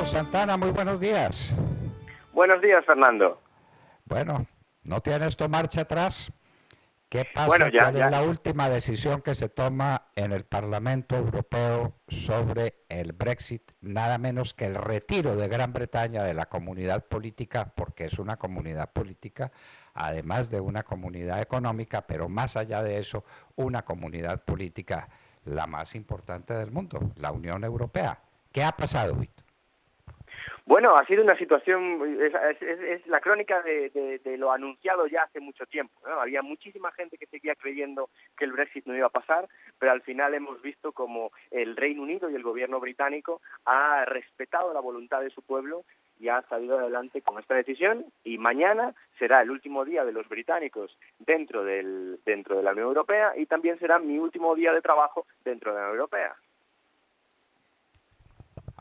Carlos Santana, muy buenos días. Buenos días, Fernando. Bueno, ¿no tiene esto marcha atrás? ¿Qué Bueno, pasa? ya, ¿Cuál es ya la última decisión que se toma en el Parlamento Europeo sobre el Brexit? Nada menos que el retiro de Gran Bretaña de la comunidad política, porque es una comunidad política, además de una comunidad económica, pero más allá de eso, una comunidad política la más importante del mundo, la Unión Europea. ¿Qué ha pasado, Víctor? Bueno, ha sido una situación, es la crónica de lo anunciado ya hace mucho tiempo, ¿no? Había muchísima gente que seguía creyendo que el Brexit no iba a pasar, pero al final hemos visto como el Reino Unido y el gobierno británico ha respetado la voluntad de su pueblo y ha salido adelante con esta decisión, y mañana será el último día de los británicos dentro de la Unión Europea, y también será mi último día de trabajo dentro de la Unión Europea.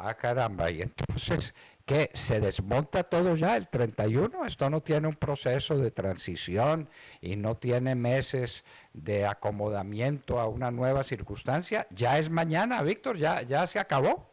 Ah, caramba, y entonces, ¿qué? ¿Se desmonta todo ya el 31? ¿Esto no tiene un proceso de transición y no tiene meses de acomodamiento a una nueva circunstancia? Ya es mañana, Víctor, ya se acabó.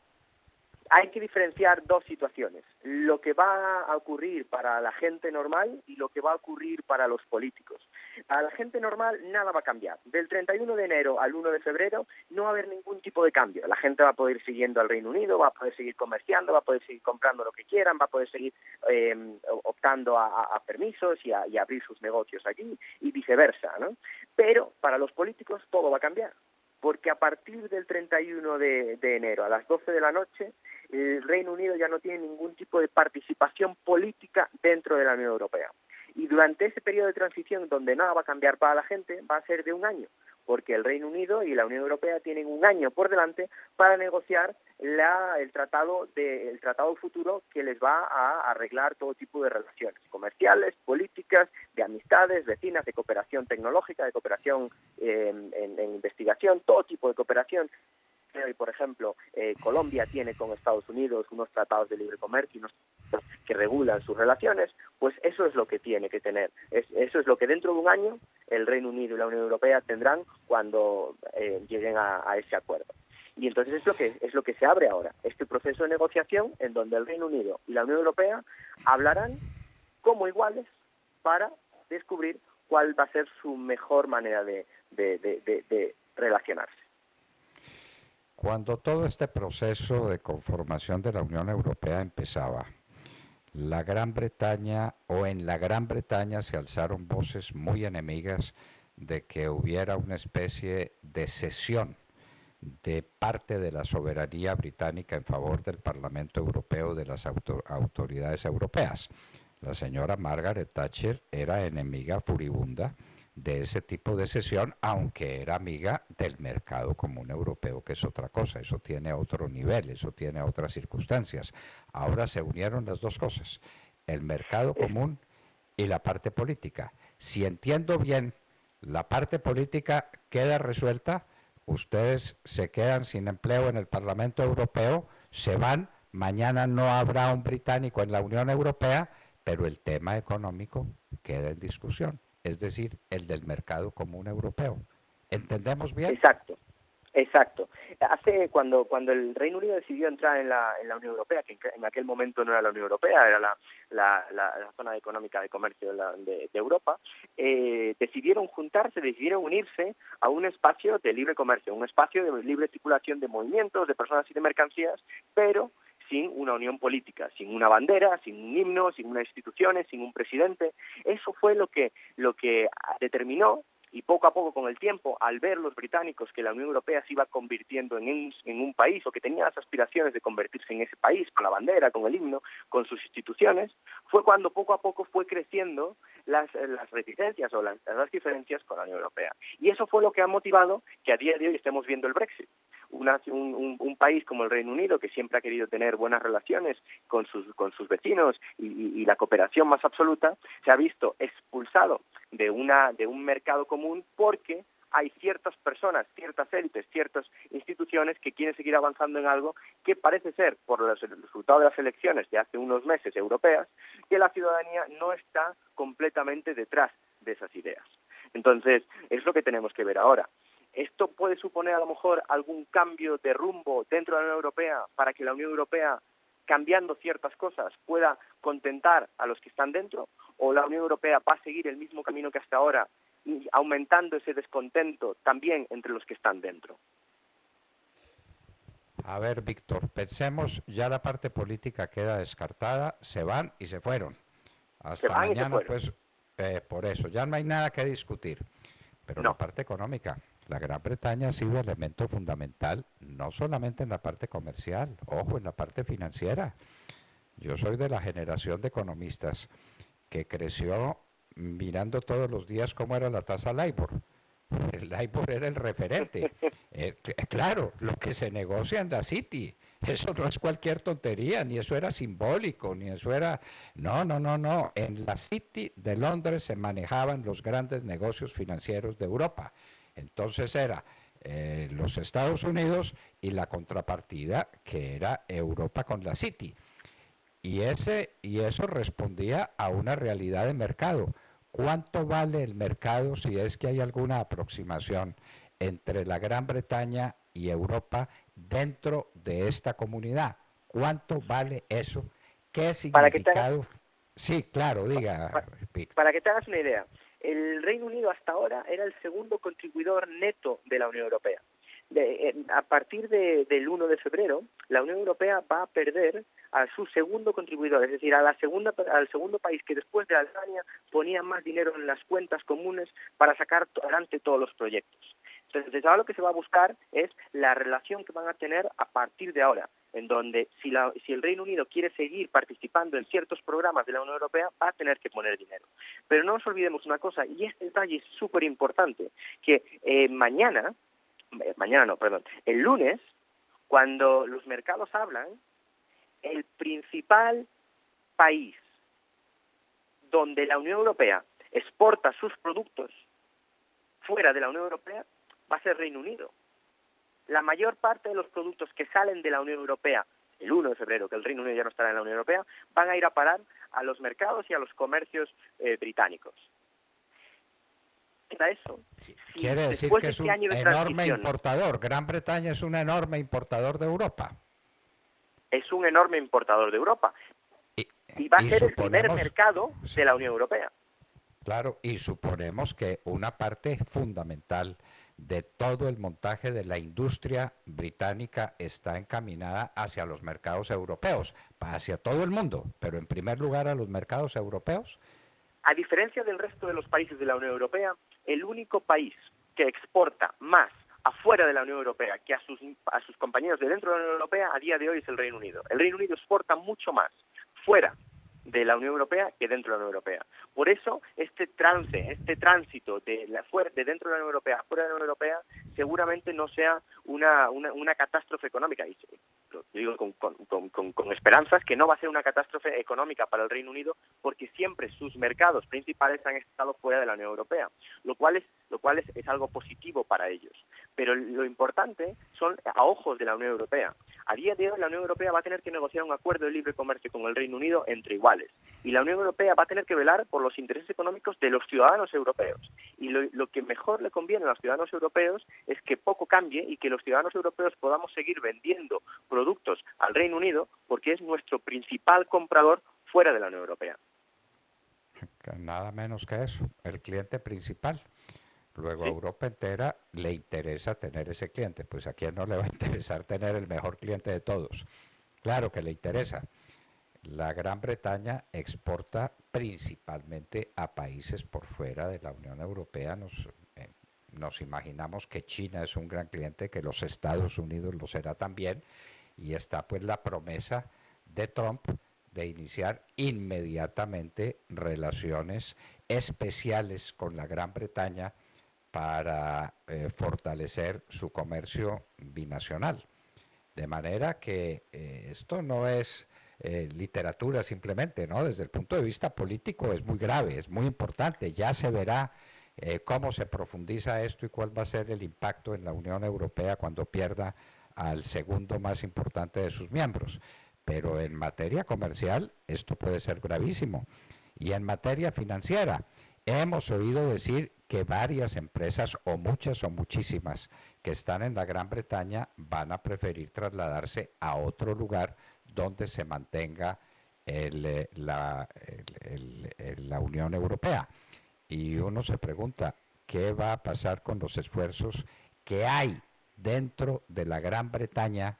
Hay que diferenciar dos situaciones: lo que va a ocurrir para la gente normal y lo que va a ocurrir para los políticos. Para la gente normal nada va a cambiar. Del 31 de enero al 1 de febrero no va a haber ningún tipo de cambio. La gente va a poder ir siguiendo al Reino Unido, va a poder seguir comerciando, va a poder seguir comprando lo que quieran, va a poder seguir eh, optando a permisos y a abrir sus negocios allí, y viceversa, ¿no? Pero para los políticos todo va a cambiar, porque a partir del 31 de enero a las 12 de la noche, el Reino Unido ya no tiene ningún tipo de participación política dentro de la Unión Europea. Y durante ese periodo de transición, donde nada va a cambiar para la gente, va a ser de un año, porque el Reino Unido y la Unión Europea tienen un año por delante para negociar el tratado futuro, que les va a arreglar todo tipo de relaciones comerciales, políticas, de amistades, vecinas, de cooperación tecnológica, de cooperación en investigación, todo tipo de cooperación. Y, por ejemplo, Colombia tiene con Estados Unidos unos tratados de libre comercio, unos tratados que regulan sus relaciones. Pues eso es lo que tiene que tener. Eso es lo que dentro de un año el Reino Unido y la Unión Europea tendrán cuando lleguen a ese acuerdo. Y entonces es lo que se abre ahora, este proceso de negociación, en donde el Reino Unido y la Unión Europea hablarán como iguales para descubrir cuál va a ser su mejor manera de relacionarse. Cuando todo este proceso de conformación de la Unión Europea empezaba, la Gran Bretaña o en la Gran Bretaña se alzaron voces muy enemigas de que hubiera una especie de cesión de parte de la soberanía británica en favor del Parlamento Europeo, de las autoridades europeas. La señora Margaret Thatcher era enemiga furibunda de ese tipo de cesión, aunque era amiga del mercado común europeo, que es otra cosa, eso tiene otro nivel, eso tiene otras circunstancias. Ahora se unieron las dos cosas, el mercado común y la parte política. Si entiendo bien, la parte política queda resuelta, ustedes se quedan sin empleo en el Parlamento Europeo, se van, mañana no habrá un británico en la Unión Europea, pero el tema económico queda en discusión, es decir, el del mercado común europeo. ¿Entendemos bien? Exacto. Exacto. Cuando el Reino Unido decidió entrar en la Unión Europea, que en aquel momento no era la Unión Europea, era la zona económica de comercio de Europa, decidieron juntarse, decidieron unirse a un espacio de libre comercio, un espacio de libre circulación de movimientos, de personas y de mercancías, pero sin una unión política, sin una bandera, sin un himno, sin unas instituciones, sin un presidente. Eso fue lo que determinó. Y poco a poco, con el tiempo, al ver los británicos que la Unión Europea se iba convirtiendo en un país, o que tenía las aspiraciones de convertirse en ese país, con la bandera, con el himno, con sus instituciones, fue cuando poco a poco fue creciendo las reticencias o las diferencias con la Unión Europea. Y eso fue lo que ha motivado que a día de hoy estemos viendo el Brexit. Un país como el Reino Unido, que siempre ha querido tener buenas relaciones con sus vecinos y la cooperación más absoluta, se ha visto expulsado de un mercado común, porque hay ciertas personas, ciertas élites, ciertas instituciones que quieren seguir avanzando en algo que parece ser, por el resultado de las elecciones de hace unos meses europeas, que la ciudadanía no está completamente detrás de esas ideas. Entonces, es lo que tenemos que ver ahora. ¿Esto puede suponer a lo mejor algún cambio de rumbo dentro de la Unión Europea para que la Unión Europea cambiando ciertas cosas, pueda contentar a los que están dentro, o la Unión Europea va a seguir el mismo camino que hasta ahora, y aumentando ese descontento también entre los que están dentro. A ver, Víctor, pensemos, ya la parte política queda descartada, se van y se fueron. Hasta mañana, pues, por eso, ya no hay nada que discutir. Pero no. La parte económica, la Gran Bretaña ha sido elemento fundamental, no solamente en la parte comercial, ojo, en la parte financiera. Yo soy de la generación de economistas que creció mirando todos los días cómo era la tasa LIBOR. El LIBOR era el referente. Claro, lo que se negocia en la City, eso no es cualquier tontería, ni eso era simbólico, ni eso era... No. En la City de Londres se manejaban los grandes negocios financieros de Europa. Entonces era los Estados Unidos y la contrapartida, que era Europa con la City. Y eso respondía a una realidad de mercado. ¿Cuánto vale el mercado, si es que hay alguna aproximación entre la Gran Bretaña y Europa dentro de esta comunidad? ¿Cuánto vale eso? ¿Qué significado? Sí, claro, diga. Para que te hagas una idea, el Reino Unido hasta ahora era el segundo contribuidor neto de la Unión Europea. A partir del 1 de febrero, la Unión Europea va a perder a su segundo contribuidor, es decir, al segundo país que después de Alemania ponía más dinero en las cuentas comunes para sacar adelante todos los proyectos. Entonces, ahora lo que se va a buscar es la relación que van a tener a partir de ahora, en donde si el Reino Unido quiere seguir participando en ciertos programas de la Unión Europea, va a tener que poner dinero. Pero no nos olvidemos una cosa, y este detalle es súper importante, que el lunes, cuando los mercados hablan, el principal país donde la Unión Europea exporta sus productos fuera de la Unión Europea va a ser Reino Unido. La mayor parte de los productos que salen de la Unión Europea el 1 de febrero, que el Reino Unido ya no estará en la Unión Europea, van a ir a parar a los mercados y a los comercios británicos. Eso. Quiere decir que es un enorme importador. Gran Bretaña es un enorme importador de Europa. Es un enorme importador de Europa. Y va a ser el primer mercado de la Unión Europea. Claro, y suponemos que una parte fundamental de todo el montaje de la industria británica está encaminada hacia los mercados europeos, hacia todo el mundo, pero en primer lugar a los mercados europeos. A diferencia del resto de los países de la Unión Europea, el único país que exporta más afuera de la Unión Europea que a sus compañeros de dentro de la Unión Europea a día de hoy es el Reino Unido. El Reino Unido exporta mucho más fuera de la Unión Europea que dentro de la Unión Europea. Por eso este tránsito de dentro de la Unión Europea a fuera de la Unión Europea seguramente no sea una catástrofe económica. Y lo digo con esperanzas que no va a ser una catástrofe económica para el Reino Unido, porque siempre sus mercados principales han estado fuera de la Unión Europea, lo cual es algo positivo para ellos. Pero lo importante son a ojos de la Unión Europea. A día de hoy la Unión Europea va a tener que negociar un acuerdo de libre comercio con el Reino Unido entre iguales. Y la Unión Europea va a tener que velar por los intereses económicos de los ciudadanos europeos. Y lo que mejor le conviene a los ciudadanos europeos es que poco cambie y que los ciudadanos europeos podamos seguir vendiendo productos al Reino Unido, porque es nuestro principal comprador fuera de la Unión Europea. Nada menos que eso, el cliente principal. Luego a Europa entera le interesa tener ese cliente. Pues a quién no le va a interesar tener el mejor cliente de todos. Claro que le interesa. La Gran Bretaña exporta principalmente a países por fuera de la Unión Europea. Nos imaginamos que China es un gran cliente, que los Estados Unidos lo será también. Y está pues la promesa de Trump de iniciar inmediatamente relaciones especiales con la Gran Bretaña para fortalecer su comercio binacional. De manera que esto no es literatura simplemente, ¿no? Desde el punto de vista político es muy grave, es muy importante. Ya se verá cómo se profundiza esto y cuál va a ser el impacto en la Unión Europea cuando pierda al segundo más importante de sus miembros. Pero en materia comercial esto puede ser gravísimo. Y en materia financiera, Hemos oído decir que varias empresas, o muchas o muchísimas, que están en la Gran Bretaña van a preferir trasladarse a otro lugar donde se mantenga la Unión Europea. Y uno se pregunta, ¿qué va a pasar con los esfuerzos que hay dentro de la Gran Bretaña,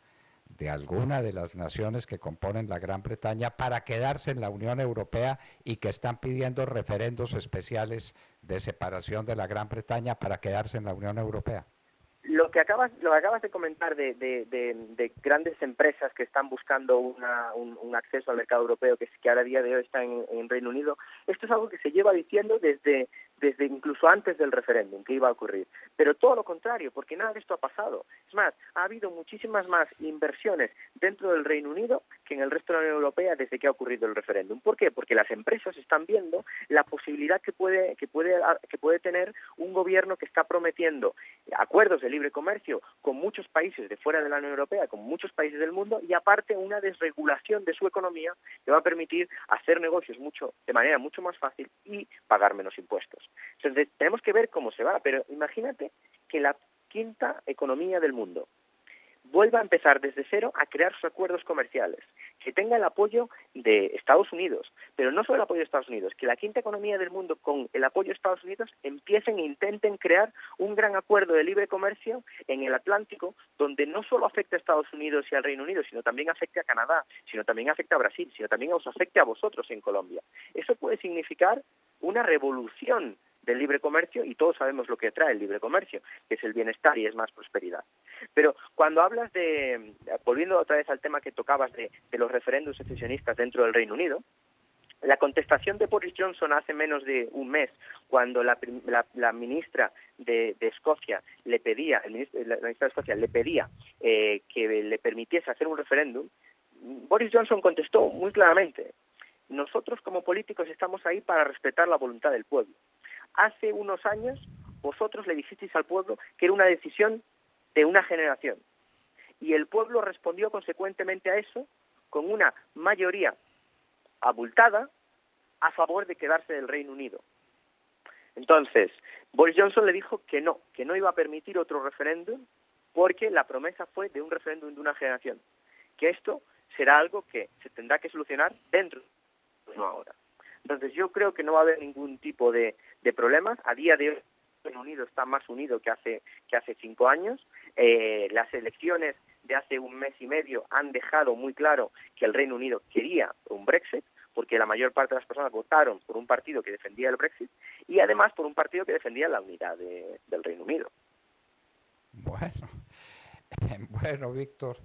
de alguna de las naciones que componen la Gran Bretaña, para quedarse en la Unión Europea y que están pidiendo referendos especiales de separación de la Gran Bretaña para quedarse en la Unión Europea? Lo que acabas de comentar de grandes empresas que están buscando un acceso al mercado europeo que ahora a día de hoy está en Reino Unido, esto es algo que se lleva diciendo desde incluso antes del referéndum que iba a ocurrir. Pero todo lo contrario, porque nada de esto ha pasado. Es más, ha habido muchísimas más inversiones dentro del Reino Unido que en el resto de la Unión Europea desde que ha ocurrido el referéndum. ¿Por qué? Porque las empresas están viendo la posibilidad que puede tener un gobierno que está prometiendo acuerdos de libre comercio con muchos países de fuera de la Unión Europea, con muchos países del mundo, y aparte una desregulación de su economía que va a permitir hacer negocios de manera mucho más fácil y pagar menos impuestos. Entonces tenemos que ver cómo se va, pero imagínate que la quinta economía del mundo vuelva a empezar desde cero a crear sus acuerdos comerciales, que tenga el apoyo de Estados Unidos, pero no solo el apoyo de Estados Unidos, que la quinta economía del mundo con el apoyo de Estados Unidos empiecen e intenten crear un gran acuerdo de libre comercio en el Atlántico, donde no solo afecte a Estados Unidos y al Reino Unido, sino también afecte a Canadá, sino también afecte a Brasil, sino también os afecte a vosotros en Colombia. Eso puede significar una revolución del libre comercio, y todos sabemos lo que trae el libre comercio, que es el bienestar y es más prosperidad. Pero cuando hablas volviendo otra vez al tema que tocabas de los referéndums secesionistas dentro del Reino Unido, la contestación de Boris Johnson hace menos de un mes, cuando la ministra de Escocia le pedía, la ministra de Escocia le pedía que le permitiese hacer un referéndum, Boris Johnson contestó muy claramente: nosotros como políticos estamos ahí para respetar la voluntad del pueblo. Hace unos años vosotros le dijisteis al pueblo que era una decisión de una generación, y el pueblo respondió consecuentemente a eso con una mayoría abultada a favor de quedarse del Reino Unido. Entonces, Boris Johnson le dijo que no iba a permitir otro referéndum, porque la promesa fue de un referéndum de una generación, que esto será algo que se tendrá que solucionar dentro, no ahora. Entonces yo creo que no va a haber ningún tipo de problemas. A día de hoy el Reino Unido está más unido que hace 5 años. Las elecciones de hace un mes y medio han dejado muy claro que el Reino Unido quería un Brexit, porque la mayor parte de las personas votaron por un partido que defendía el Brexit y además por un partido que defendía la unidad del Reino Unido. Bueno, Víctor,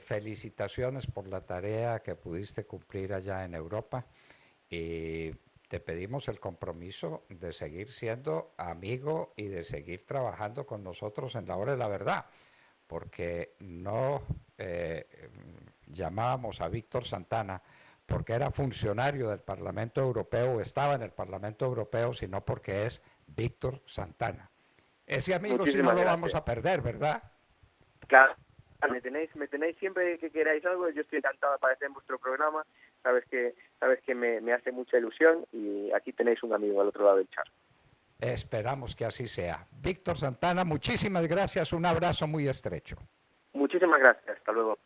felicitaciones por la tarea que pudiste cumplir allá en Europa. Y te pedimos el compromiso de seguir siendo amigo y de seguir trabajando con nosotros en la hora de la verdad, porque no llamábamos a Víctor Santana porque era funcionario del Parlamento Europeo o estaba en el Parlamento Europeo, sino porque es Víctor Santana. Ese amigo sí no lo vamos a perder, ¿verdad? Claro, me tenéis siempre que queráis algo. Yo estoy encantado de aparecer en vuestro programa. Sabes que me hace mucha ilusión, y aquí tenéis un amigo al otro lado del charco. Esperamos que así sea. Víctor Santana, muchísimas gracias, un abrazo muy estrecho. Muchísimas gracias, hasta luego.